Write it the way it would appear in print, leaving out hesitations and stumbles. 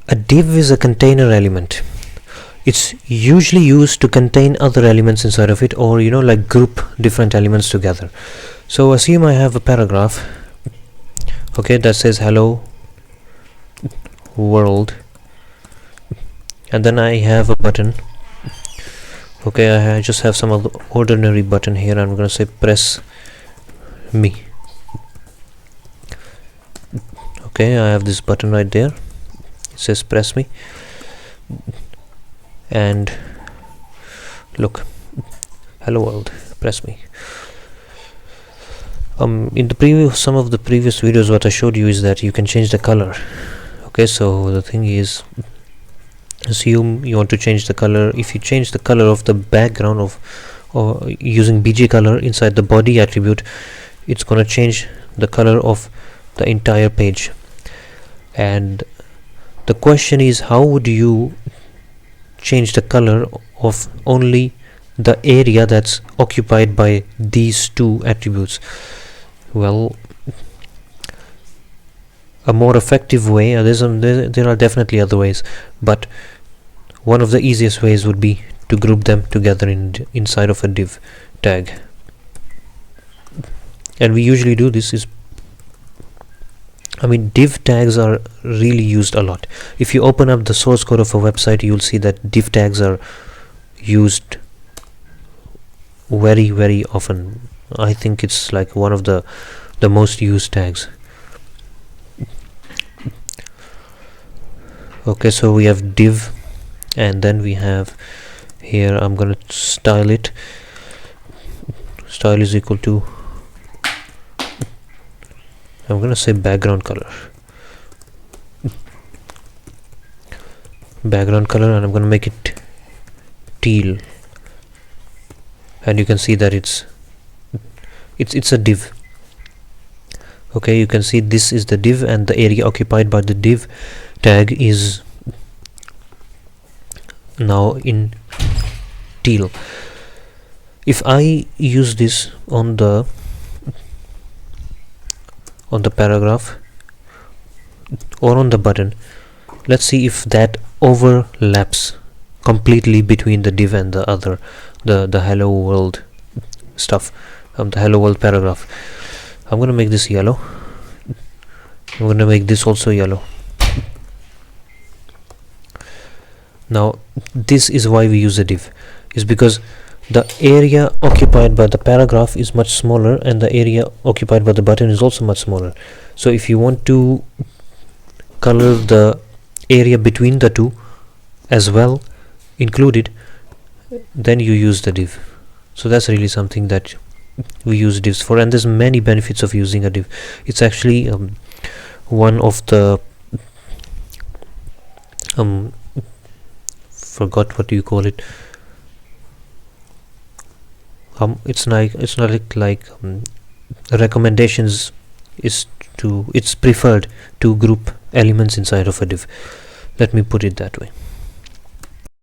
A div is a container element. It's usually used to contain other elements inside of it, or like group different elements together. So assume I have a paragraph, okay, that says hello world, and then I have a button. Okay, I just have some ordinary button here. I'm gonna say press me. Okay, I have this button right there. It says press me, and look, hello world, press me. In the some of the previous videos, what I showed you is that you can change the color. Okay, so the thing is, assume you want to change the color. If you change the color of the background or using bg color inside the body attribute, it's gonna change the color of the entire page. And the question is, how would you change the color of only the area that's occupied by these two attributes? Well, a more effective way, there are definitely other ways, but one of the easiest ways would be to group them together inside of a div tag. And we usually do this div tags are really used a lot. If you open up the source code of a website, you'll see that div tags are used very, very often. I think it's like one of the most used tags. Okay, so we have div, and then we have here, I'm gonna style it. Style is equal to, I'm gonna say background color, and I'm gonna make it teal, and you can see that it's a div. Okay, you can see this is the div, and the area occupied by the div tag is now in teal. If I use this on the paragraph or on the button, let's see if that overlaps completely between the div and the other, the hello world stuff, the hello world paragraph. I'm gonna make this yellow. I'm gonna make this also yellow. Now this is why we use a div, is because the area occupied by the paragraph is much smaller, and the area occupied by the button is also much smaller. So if you want to color the area between the two as well included, then you use the div. So that's really something that we use divs for, and there's many benefits of using a div. It's actually one of the forgot what do you call it. It's not like recommendations is to, it's preferred to group elements inside of a div. Let me put it that way.